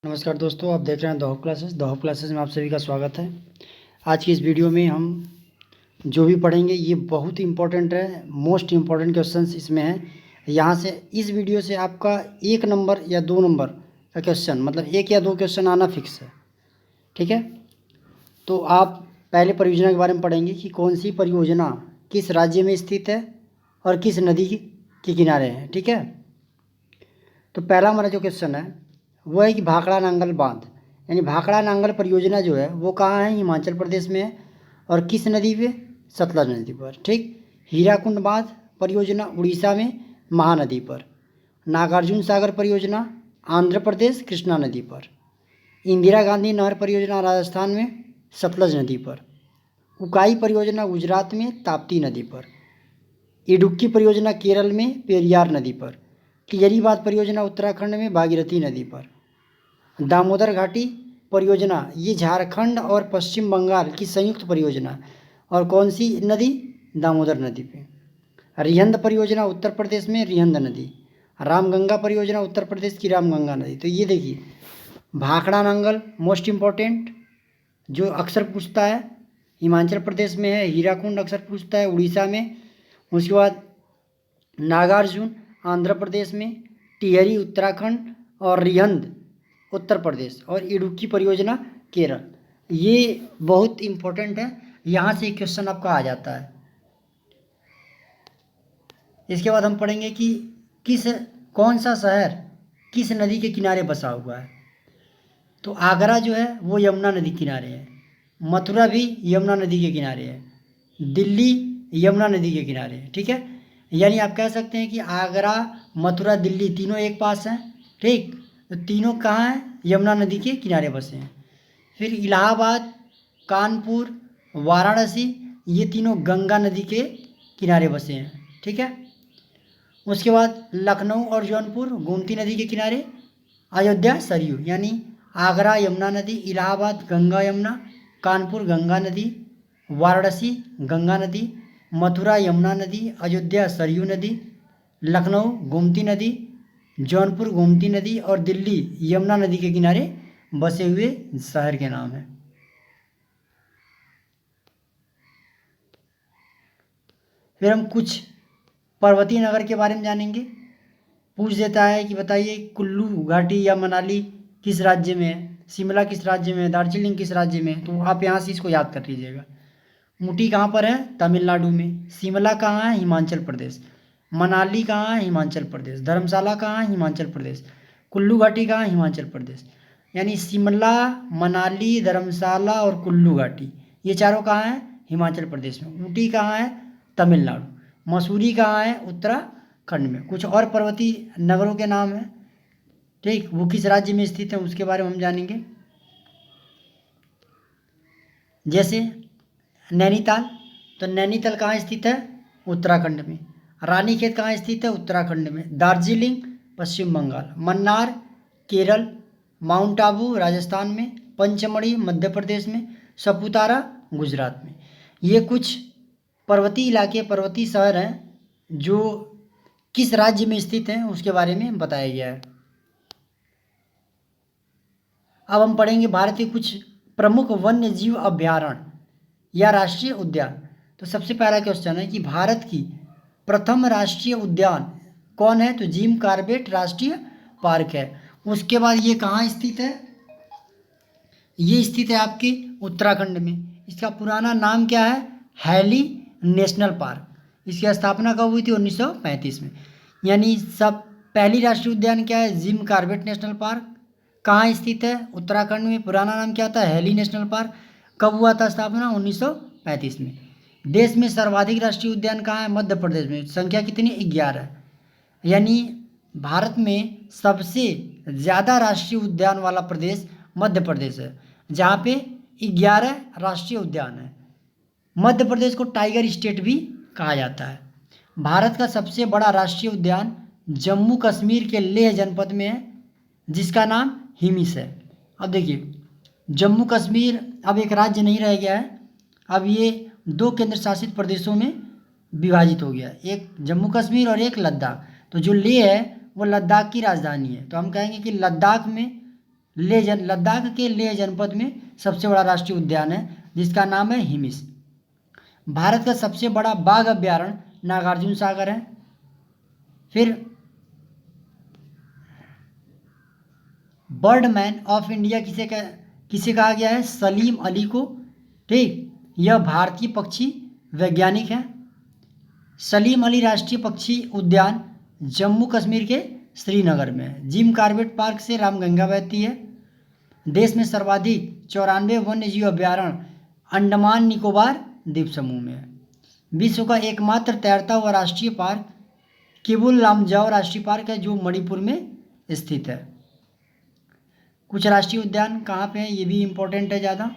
नमस्कार दोस्तों, आप देख रहे हैं द क्लासेस में आप सभी का स्वागत है। आज की इस वीडियो में हम जो भी पढ़ेंगे ये बहुत इम्पोर्टेंट है। मोस्ट इम्पोर्टेंट क्वेश्चंस इसमें हैं। यहाँ से इस वीडियो से आपका 1 नंबर या 2 नंबर का क्वेश्चन, मतलब 1 या 2 क्वेश्चन आना फिक्स है। ठीक है, तो आप पहले परियोजना के बारे में पढ़ेंगे कि कौन सी परियोजना किस राज्य में स्थित है और किस नदी के किनारे है। ठीक है, तो पहला हमारा जो क्वेश्चन है वो है कि भाखड़ा नांगल बांध, यानी भाखड़ा नांगल परियोजना जो है वो कहाँ है? हिमाचल प्रदेश में है। और किस नदी पे? सतलज नदी पर। ठीक। हीराकुंड बांध परियोजना उड़ीसा में महानदी पर। नागार्जुन सागर परियोजना आंध्र प्रदेश कृष्णा नदी पर। इंदिरा गांधी नहर परियोजना राजस्थान में सतलज नदी पर। उकाई परियोजना गुजरात में ताप्ती नदी पर। इडुक्की परियोजना केरल में पेरियार नदी पर। टिहरी परियोजना उत्तराखंड में भागीरथी नदी पर। दामोदर घाटी परियोजना ये झारखंड और पश्चिम बंगाल की संयुक्त परियोजना, और कौन सी नदी? दामोदर नदी पे। रिहंद परियोजना उत्तर प्रदेश में रिहंद नदी। रामगंगा परियोजना उत्तर प्रदेश की रामगंगा नदी। तो ये देखिए, भाखड़ा नांगल मोस्ट इम्पोर्टेंट जो अक्सर पूछता है, हिमाचल प्रदेश में है। हीराकुंड अक्सर पूछता है उड़ीसा में। उसके बाद नागार्जुन आंध्र प्रदेश में, टिहरी उत्तराखंड और रिहंद उत्तर प्रदेश, और इडुक्की परियोजना केरल। ये बहुत इम्पोर्टेंट है, यहाँ से क्वेश्चन आपका आ जाता है। इसके बाद हम पढ़ेंगे कि कौन सा शहर किस नदी के किनारे बसा हुआ है। तो आगरा जो है वो यमुना नदी किनारे है। मथुरा भी यमुना नदी के किनारे है। दिल्ली यमुना नदी के किनारे है। ठीक है, यानी आप कह सकते हैं कि आगरा, मथुरा, दिल्ली तीनों एक पास हैं। ठीक, तो तीनों कहाँ हैं? यमुना नदी के किनारे बसे हैं। फिर इलाहाबाद, कानपुर, वाराणसी ये तीनों गंगा नदी के किनारे बसे हैं। ठीक है, उसके बाद लखनऊ और जौनपुर गोमती नदी के किनारे। अयोध्या सरयू, यानी आगरा यमुना नदी, इलाहाबाद गंगा यमुना, कानपुर गंगा नदी, वाराणसी गंगा नदी, मथुरा यमुना नदी, अयोध्या सरयू नदी, लखनऊ गोमती नदी, जौनपुर गोमती नदी और दिल्ली यमुना नदी के किनारे बसे हुए शहर के नाम हैं। फिर हम कुछ पर्वतीय नगर के बारे में जानेंगे। पूछ देता है कि बताइए कुल्लू घाटी या मनाली किस राज्य में है, शिमला किस राज्य में है, दार्जिलिंग किस राज्य में है। तो आप यहाँ से इसको याद कर लीजिएगा। ऊटी कहाँ पर है? तमिलनाडु में। शिमला कहाँ है? हिमाचल प्रदेश। मनाली कहाँ है? हिमाचल प्रदेश। धर्मशाला कहाँ है? हिमाचल प्रदेश। कुल्लू घाटी कहाँ है? हिमाचल प्रदेश। यानी शिमला, मनाली, धर्मशाला और कुल्लू घाटी ये चारों कहाँ हैं? हिमाचल प्रदेश में। ऊटी कहाँ है? तमिलनाडु। मसूरी कहाँ है? उत्तराखंड में। कुछ और पर्वतीय नगरों के नाम हैं, ठीक, वो किस राज्य में स्थित है उसके बारे में हम जानेंगे। जैसे नैनीताल, तो नैनीताल कहाँ स्थित है? उत्तराखंड में। रानीखेत कहाँ स्थित है? उत्तराखंड में। दार्जिलिंग पश्चिम बंगाल। मन्नार केरल। माउंट आबू राजस्थान में। पंचमढ़ी मध्य प्रदेश में। सपुतारा गुजरात में। ये कुछ पर्वतीय इलाके, पर्वतीय शहर हैं जो किस राज्य में स्थित हैं उसके बारे में बताया गया है। अब हम पढ़ेंगे भारत के कुछ प्रमुख वन्य जीव अभ्यारण्य या राष्ट्रीय उद्यान। तो सबसे पहला क्वेश्चन है कि भारत की प्रथम राष्ट्रीय उद्यान कौन है? तो जिम कॉर्बेट राष्ट्रीय पार्क है। उसके बाद ये कहाँ स्थित है? ये स्थित है आपके उत्तराखंड में। इसका पुराना नाम क्या है? Hailey national park. इसकी स्थापना कब हुई थी? 1935 में। यानी सब पहली राष्ट्रीय उद्यान क्या है? Jim Corbett national park. कहाँ स्थित है? उत्तराखंड में। पुराना नाम क्या था? Hailey national park. कब हुआ था स्थापना? 1935 में। देश में सर्वाधिक राष्ट्रीय उद्यान कहाँ है? मध्य प्रदेश में। संख्या कितनी? 11। यानी भारत में सबसे ज़्यादा राष्ट्रीय उद्यान वाला प्रदेश मध्य प्रदेश है, जहाँ पे 11 राष्ट्रीय उद्यान है। मध्य प्रदेश को टाइगर स्टेट भी कहा जाता है। भारत का सबसे बड़ा राष्ट्रीय उद्यान जम्मू कश्मीर के लेह जनपद में है, जिसका नाम हिमिस है। अब देखिए, जम्मू कश्मीर अब एक राज्य नहीं रह गया है, अब ये 2 केंद्र शासित प्रदेशों में विभाजित हो गया, एक जम्मू कश्मीर और एक लद्दाख। तो जो लेह है वो लद्दाख की राजधानी है, तो हम कहेंगे कि लद्दाख के लेह जनपद में सबसे बड़ा राष्ट्रीय उद्यान है जिसका नाम है हिमिस। भारत का सबसे बड़ा बाघ अभ्यारण्य नागार्जुन सागर है। फिर बर्डमैन ऑफ इंडिया किसे कहा गया है? सलीम अली को। ठीक, यह भारतीय पक्षी वैज्ञानिक है। सलीम अली राष्ट्रीय पक्षी उद्यान जम्मू कश्मीर के श्रीनगर में है। जिम कॉर्बेट पार्क से रामगंगा बहती है। देश में सर्वाधिक 94 वन्यजीव अभ्यारण्य अंडमान निकोबार द्वीप समूह में है। विश्व का एकमात्र तैरता हुआ राष्ट्रीय पार्क केबुल लामजाओ राष्ट्रीय पार्क है जो मणिपुर में स्थित है। कुछ राष्ट्रीय उद्यान कहाँ पे हैं ये भी इम्पोर्टेंट है ज़्यादा।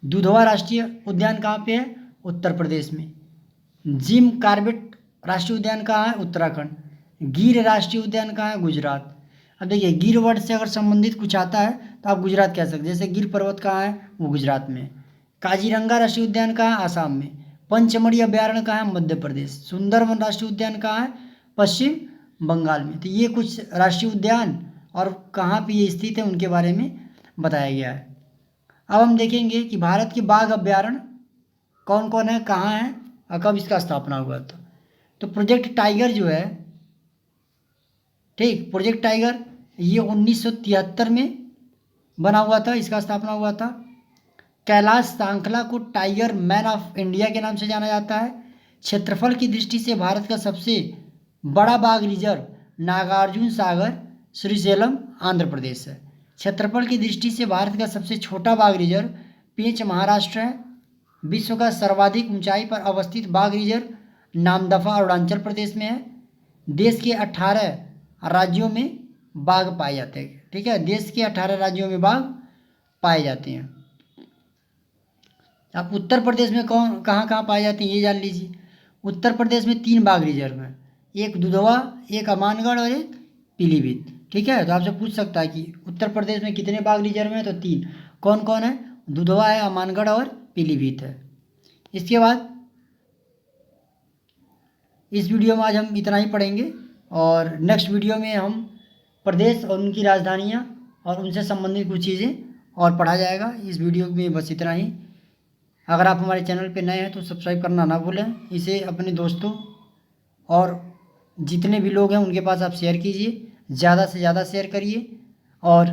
दुधवा राष्ट्रीय उद्यान कहाँ पे है? उत्तर प्रदेश में। जिम कॉर्बेट राष्ट्रीय उद्यान कहाँ है? उत्तराखंड। गिर राष्ट्रीय उद्यान कहाँ है? गुजरात। अब देखिए, गिर वर्ड से अगर संबंधित कुछ आता है तो आप गुजरात कह सकते हैं, जैसे गिर पर्वत कहाँ है? वो गुजरात में। काजीरंगा राष्ट्रीय उद्यान कहाँ है? आसाम में। पंचमढ़ी अभ्यारण्य कहाँ है? मध्य प्रदेश। सुंदरवन राष्ट्रीय उद्यान कहाँ है? पश्चिम बंगाल में। तो ये कुछ राष्ट्रीय उद्यान और कहाँ पे ये स्थित है उनके बारे में बताया गया है। अब हम देखेंगे कि भारत के बाघ अभ्यारण्य कौन कौन है, कहाँ है और कब इसका स्थापना हुआ था। तो प्रोजेक्ट टाइगर जो है, ठीक, प्रोजेक्ट टाइगर ये 1973 में बना हुआ था, इसका स्थापना हुआ था। कैलाश सांखला को टाइगर मैन ऑफ इंडिया के नाम से जाना जाता है। क्षेत्रफल की दृष्टि से भारत का सबसे बड़ा बाघ रिजर्व नागार्जुन सागर श्रीशैलम आंध्र प्रदेश है। क्षेत्रफल की दृष्टि से भारत का सबसे छोटा बाघ रिजर्व पेंच महाराष्ट्र है। विश्व का सर्वाधिक ऊंचाई पर अवस्थित बाघ रिजर्व नामदफा अरुणाचल प्रदेश में है। देश के 18 राज्यों में बाघ पाए जाते हैं। ठीक है, देश के 18 राज्यों में बाघ पाए जाते हैं। अब उत्तर प्रदेश में कहाँ कहाँ पाए जाते हैं ये जान लीजिए। उत्तर प्रदेश में 3 बाघ रिजर्व हैं, एक दुधवा, एक अमानगढ़ और एक पीलीभीत। ठीक है, तो आपसे पूछ सकता है कि उत्तर प्रदेश में कितने बाघ रिजर्व हैं, तो 3। कौन कौन है? दुधवा है, अमानगढ़ और पीलीभीत है। इसके बाद इस वीडियो में आज हम इतना ही पढ़ेंगे और नेक्स्ट वीडियो में हम प्रदेश और उनकी राजधानियाँ और उनसे संबंधित कुछ चीज़ें और पढ़ा जाएगा। इस वीडियो में बस इतना ही। अगर आप हमारे चैनल पर नए हैं तो सब्सक्राइब करना ना भूलें। इसे अपने दोस्तों और जितने भी लोग हैं उनके पास आप शेयर कीजिए, ज़्यादा से ज़्यादा शेयर करिए और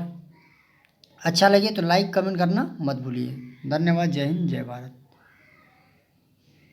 अच्छा लगे तो लाइक कमेंट करना मत भूलिए। धन्यवाद। जय हिंद, जय भारत।